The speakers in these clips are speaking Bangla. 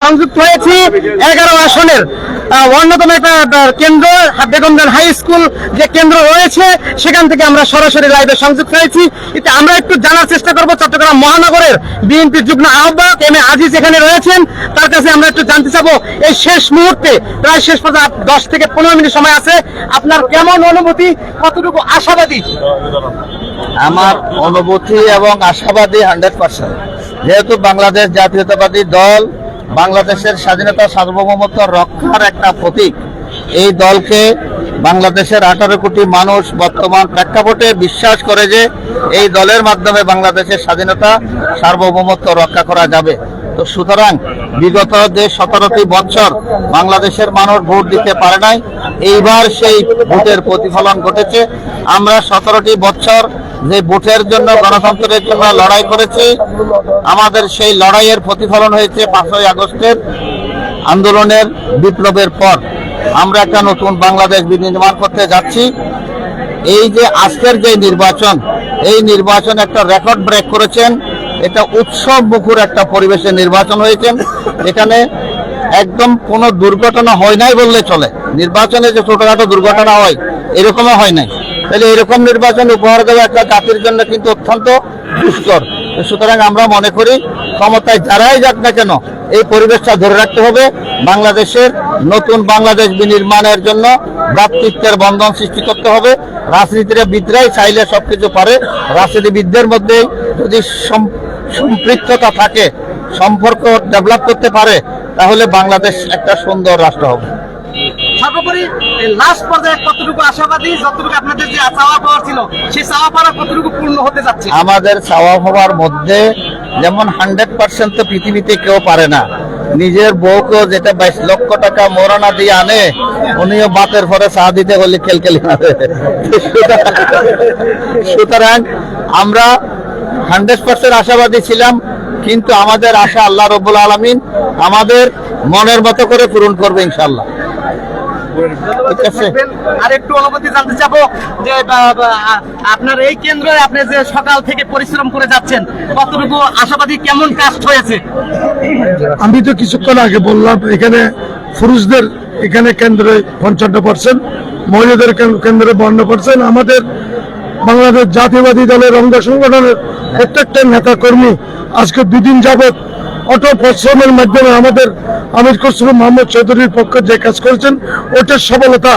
সংযুক্ত হয়েছি 11 আসনের অন্যতম একটা কেন্দ্র বেগমগঞ্জ হাই স্কুল যে কেন্দ্র রয়েছে সেখান থেকে আমরা সরাসরি লাইভে সংযুক্ত হয়েছি। এতে আমরা একটু জানার চেষ্টা করব চট্টগ্রাম মহানগরের বিএনপির যুগ্ম আহ্বায়ক এম এ আজিজ এখানে রয়েছেন, তার কাছে আমরা একটু জানতে চাবো এই শেষ মুহূর্তে প্রায় শেষ পর্যন্ত 10 থেকে 15 মিনিট সময় আছে, আপনার কেমন অনুভূতি, কতটুকু আশাবাদী? আমার অনুভূতি এবং আশাবাদী 100%। যেহেতু বাংলাদেশ জাতীয়তাবাদী দল বাংলাদেশের স্বাধীনতা সার্বভৌমত্ব রক্ষার একটা প্রতীক, এই দলকে বাংলাদেশের 18 কোটি মানুষ বর্তমান প্রেক্ষাপটে বিশ্বাস করে যে এই দলের মাধ্যমে বাংলাদেশের স্বাধীনতা সার্বভৌমত্ব রক্ষা করা যাবে। তো সুতরাং বিগত যে 17টি বছর বাংলাদেশের মানুষ ভোট দিতে পারে নাই, এইবার সেই ভোটের প্রতিফলন ঘটেছে। আমরা 17টি বছর যে ভোটের জন্য গণতন্ত্রের জন্য লড়াই করেছি, আমাদের সেই লড়াইয়ের প্রতিফলন হয়েছে 5ই আগস্টের আন্দোলনের বিপ্লবের পর। আমরা একটা নতুন বাংলাদেশ বিনির্মাণ করতে যাচ্ছি। এই যে আজকের যে নির্বাচন, এই নির্বাচন একটা রেকর্ড ব্রেক করেছেন। এটা উৎসব মুখর একটা পরিবেশে নির্বাচন হয়েছে, এখানে একদম কোনো দুর্ঘটনা হয় নাই বললে চলে। নির্বাচনে যে ছোটখাটো দুর্ঘটনা হয় এরকমও হয় নাই, তাহলে এরকম নির্বাচন উপহার দেওয়া একটা জাতির জন্য কিন্তু অত্যন্ত দুষ্কর। সুতরাং আমরা মনে করি ক্ষমতায় যারাই যাক না কেন এই পরিবেশটা ধরে রাখতে হবে। বাংলাদেশের নতুন বাংলাদেশ বিনির্মাণের জন্য ভ্রাতৃত্বের বন্ধন সৃষ্টি করতে হবে। রাজনীতিবিদরাই চাইলে সবকিছু পারে, রাজনীতিবিদদের মধ্যে যদি সম্পৃক্ততা থাকে, সম্পর্ক ডেভেলপ করতে পারে, তাহলে বাংলাদেশ একটা সুন্দর রাষ্ট্র হবে। সর্বোপরি লাস্ট পর্যায়ে কতটুকু আশাবাদী, যতটুকু আপনাদের যে চাওয়া পাওয়া ছিল সেই চাওয়া পাওয়া কতটুকু পূর্ণ হতে যাচ্ছে? আমাদের চাওয়া পাওয়ার মধ্যে যেমন 100% তো পৃথিবীতে কেউ পারে না। নিজের বউকেও যেটা 22 লক্ষ টাকা মোরানা দিয়ে আনে, উনিও বাতের পরে চা দিতে বললে খেলখেলি মারে। সুতরাং আমরা 100% আশাবাদী ছিলাম, কিন্তু আমাদের আশা আল্লাহ রাব্বুল আলামিন আমাদের মনের মতো করে পূরণ করবে ইনশাআল্লাহ। আর একটু অনুভূতি জানতে চাবো যে আপনার এই কেন্দ্রে আপনি যে সকাল থেকে পরিশ্রম করে যাচ্ছেন, কতটুকু আশাবাদী, কেমন কাজ হয়েছে? আমি তো কিছুক্ষণ আগে বললাম এখানে পুরুষদের এখানে কেন্দ্রে 55%, মহিলাদের কেন্দ্রে 52%। আমাদের বাংলাদেশ জাতীয়বাদী দলের অঙ্গ সংগঠনের প্রত্যেকটা নেতা কর্মী আজকে 2 দিন যাবৎ অটো পরিশ্রমের মাধ্যমে আমাদের আমির খসরু মোহাম্মদ চৌধুরীর পক্ষে যে কাজ করেছেন ওটার সফলতা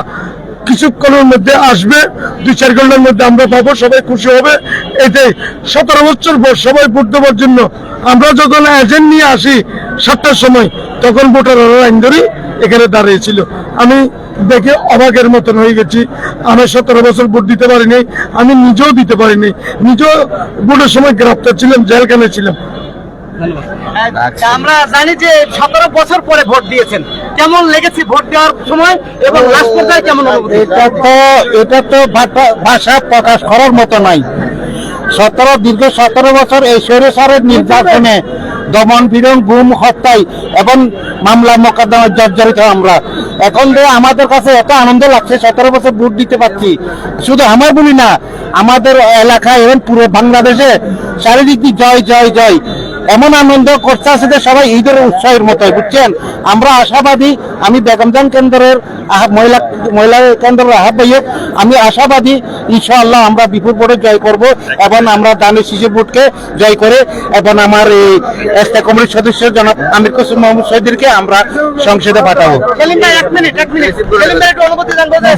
কিছুক্ষণের মধ্যে আসবে, 2-4 ঘন্টার মধ্যে আমরা পাবো, সবাই খুশি হবে। এতে 17 বছর পর সবাই ভোট দেওয়ার জন্য আমরা যখন এজেন্ট নিয়ে আসি 7টার সময়, তখন ভোটাররা লাইন ধরে এখানে দাঁড়িয়েছিল। আমি দেখে অবাকের মতন হয়ে গেছি। আমি 17 বছর ভোট দিতে পারিনি, আমি নিজেও দিতে পারিনি, নিজেও ভোটের সময় গ্রেফতার ছিলাম, জেলখানে ছিলাম। আমরা জানি যে 17 বছর পরে ভোট দিয়েছেন, কেমন লেগেছে ভোট দেওয়ার সময় এবং লাস্ট পর্যায়ে কেমন অনুভূতি? এটা তো ভাষা প্রকাশ করার মতো নাই। দীর্ঘ 17 বছর এই স্বৈরাচারের নির্যাতনে, দমন পীড়ন, গুম, হত্যায় এবং মামলা মোকদ্দমায় জর্জরিত আমরা। এখন যে আমাদের কাছে এত আনন্দ লাগছে, 17 বছর ভোট দিতে পারছি। শুধু আমার বলি না, আমাদের এলাকায় এবং পুরো বাংলাদেশে চারিদিক দিয়ে জয় জয় জয়, এমন আনন্দ করতে আছে যে সবাই ঈদের উৎসবের মতো, বুঝছেন। আমরা আশাবাদী, আমি বেগমজান কেন্দ্রের মহিলা কেন্দ্রের আহ্বায়ক, আমি আশাবাদী ইনশাআল্লাহ আমরা বিপুল ভোটে জয় করব এবং আমরা দানের শিশু ভোটকে জয় করে এবং আমার এই স্থায়ী কমিটির সদস্য জনাব আমির খসরু মোহাম্মদ চৌধুরীকে আমরা সংসদে পাঠাবো। সেলিম ভাই, এক মিনিট সেলিম ভাই, একটু অনুভূতি জানবো যে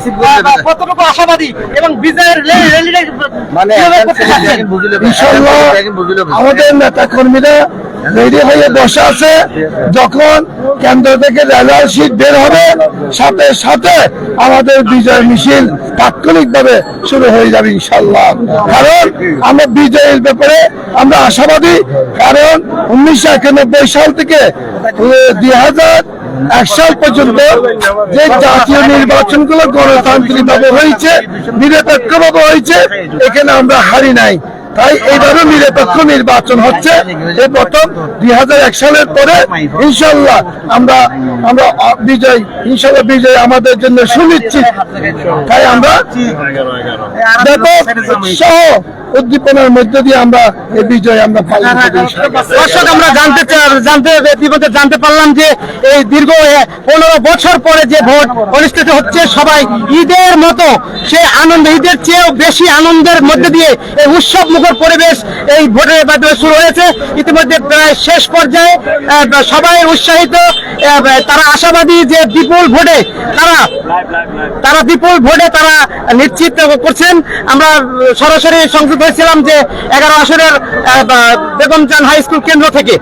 কতটুকু আশাবাদী এবং বিজয়ের র্যালিটা মানে ইনশাআল্লাহ আমাদের নেতা কর্মীরা রেডি হয়ে বসে আছে। যখন কেন্দ্র থেকে রেজাল্ট শিট বের হবে, সাথে সাথে আমাদের বিজয় মিছিল তাৎক্ষণিকভাবে শুরু হয়ে যাবে ইনশাআল্লাহ। কারণ আমরা বিজয়ের ব্যাপারে আমরা আশাবাদী, কারণ 1991 সাল থেকে 2001 সাল পর্যন্ত যে জাতীয় নির্বাচনগুলো গণতান্ত্রিক ভাবে হয়েছে, নিরপেক্ষ ভাবে হয়েছে, এখানে আমরা হারি নাই। তাই এইভাবে নিরপেক্ষ নির্বাচন হচ্ছে এই প্রথম 2001 সালের পরে। ইনশাআল্লাহ আমরা বিজয়, ইনশাআল্লাহ বিজয় আমাদের জন্য সুনিশ্চিত। তাই আমরা ব্যাপক উৎসাহ উদ্দীপনার মধ্য দিয়ে আমরা এই বিজয় আমরা পালন করি। দর্শক, আমরা জানতে পারলাম যে এই দীর্ঘ 15 বছর পরে যে ভোট অনুষ্ঠিত হচ্ছে, সবাই ঈদের মতো সে আনন্দ, ঈদের চেয়েও বেশি আনন্দের মধ্যে দিয়ে এই উৎসব মুখর পরিবেশ এই ভোটের মাধ্যমে শুরু হয়েছে। ইতিমধ্যে প্রায় শেষ পর্যায়ে সবাই উৎসাহিত, তারা আশাবাদী যে বিপুল ভোটে তারা নিশ্চিত করছেন। আমরা সরাসরি সংযুক্ত হয়েছিলাম যে 11 আসনের বেগম জান হাই স্কুল কেন্দ্র থেকে।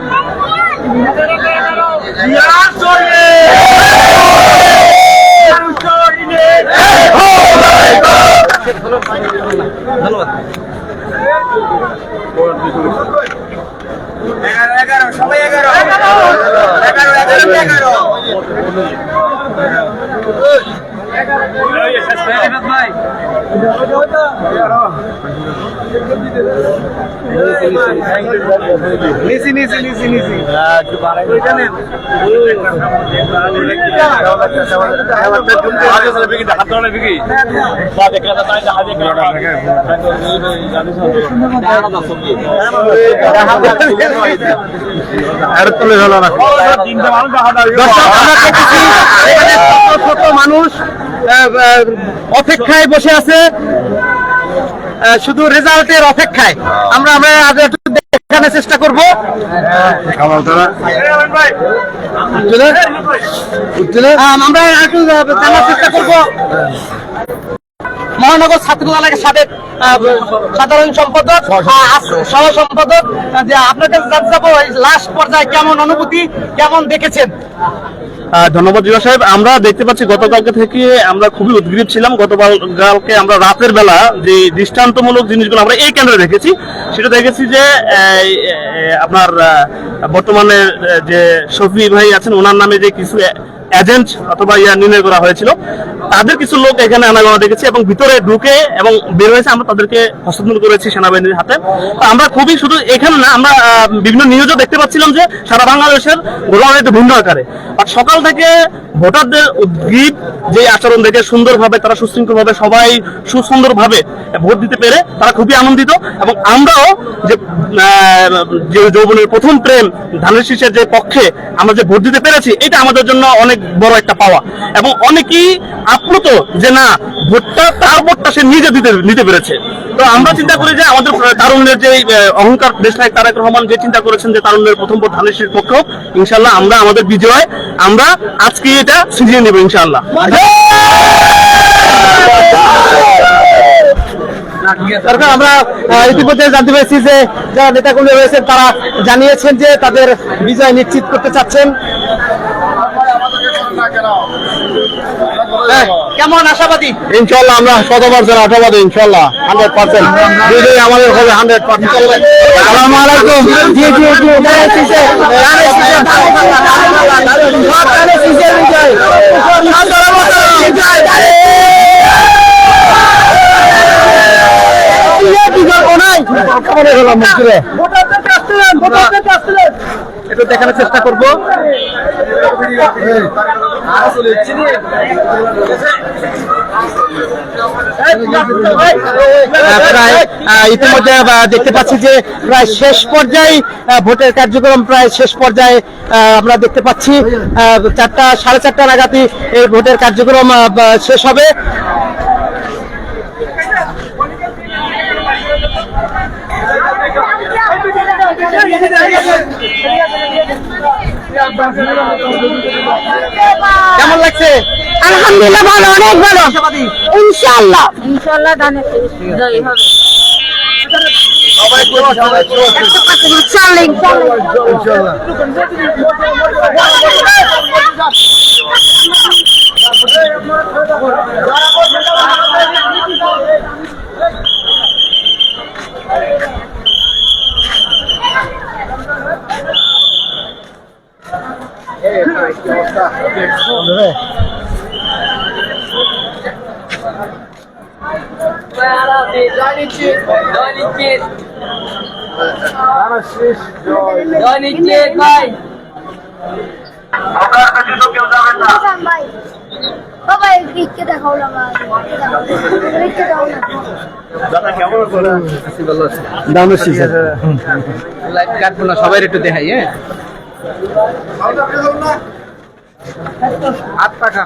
মানুষ অপেক্ষায় বসে আছে, শুধু রেজাল্টের অপেক্ষায়। আমরা একটু দেখানোর চেষ্টা করব। আমরা একটু জানার চেষ্টা করব মহানগর ছাত্রদলের সাবেক সাধারণ সম্পাদক, সহ সম্পাদক, যে আপনার কাছে জানতে চাবো লাস্ট পর্যায়ে কেমন অনুভূতি, কেমন দেখেছেন? ধন্যবাদ জিয়া সাহেব। আমরা দেখতে পাচ্ছি গতকালকে থেকে আমরা খুবই উদ্গ্রীব ছিলাম। গতকালকে আমরা রাতের বেলা যে দৃষ্টান্তমূলক জিনিসগুলো আমরা এই কেন্দ্রে দেখেছি, সেটা দেখেছি যে আপনার বর্তমানে যে শফি ভাই আছেন, ওনার নামে যে কিছু এজেন্ট অথবা নির্ণয় করা হয়েছিল, তাদের কিছু লোক এখানে আনাগোনা দেখেছি এবং ভিতরে ঢুকে এবং বের হয়েছে। আমরা তাদেরকে হস্তান্তর করেছি সেনাবাহিনীর হাতে। আমরা খুবই, শুধু এখানে না, আমরা বিভিন্ন নিউজও দেখতে পাচ্ছিলাম যে সারা বাংলাদেশের ঘটনাটা একটু ভিন্ন আকারে। আর সকাল থেকে ভোটারদের উদ্গ্রীব যে আচরণ দেখে সুন্দরভাবে তারা সুশৃঙ্খলভাবে সবাই সুন্দরভাবে ভোট দিতে পেরে তারা খুবই আনন্দিত। এবং আমরাও যে যৌবনের প্রথম প্রেম ধানের শীষের যে পক্ষে আমরা যে ভোট দিতে পেরেছি, এটা আমাদের জন্য অনেক বড় একটা পাওয়া। এবং অনেকেই আপ্লুত যে না, তার ভোটটা সে নিজে নিতে পেরেছে। তো আমরা চিন্তা করি যে আমাদের তারুণ্যের যে অহংকার, দেশ নায়ক তারেক রহমান যে চিন্তা করেছেন যে তারুণ্যের প্রথম ভোট ধানের শীষের পক্ষ, ইনশাল্লাহ আমরা আমাদের বিজয় আমরা আজকে এটা ছিনিয়ে নেব ইনশাল্লাহ। আমরা ইতিমধ্যে জানতে পেরেছি যে যারা নেতাগুলো রয়েছেন তারা জানিয়েছেন যে তাদের বিজয় নিশ্চিত করতে চাচ্ছেন। কেমন আশাবাদী? ইনশাল্লাহ আমরা শতবার আশাবাদী, ইনশাল্লাহ 100% বিজয় আমাদের হবে 100%। আসসালামু আলাইকুম। জি জি জি, একটু দেখানোর চেষ্টা করবো। ইতিমধ্যে দেখতে পাচ্ছি যে প্রায় শেষ পর্যায়ে ভোটের কার্যক্রম প্রায় শেষ পর্যায়ে আমরা দেখতে পাচ্ছি। 4টা, 4:30 নাগাদই এই ভোটের কার্যক্রম শেষ হবে। কেমন লাগছে? আলহামদুলিল্লাহ ভালো, অনেক ভালো। ইনশাআল্লাহ ধানের জয় হবে। ভাই পিককে দেখাও না ভাই পিককে দাও না লাইভ কাটবো না, সবাই একটু দেখাই। হ্যাঁ, 8 টাকা।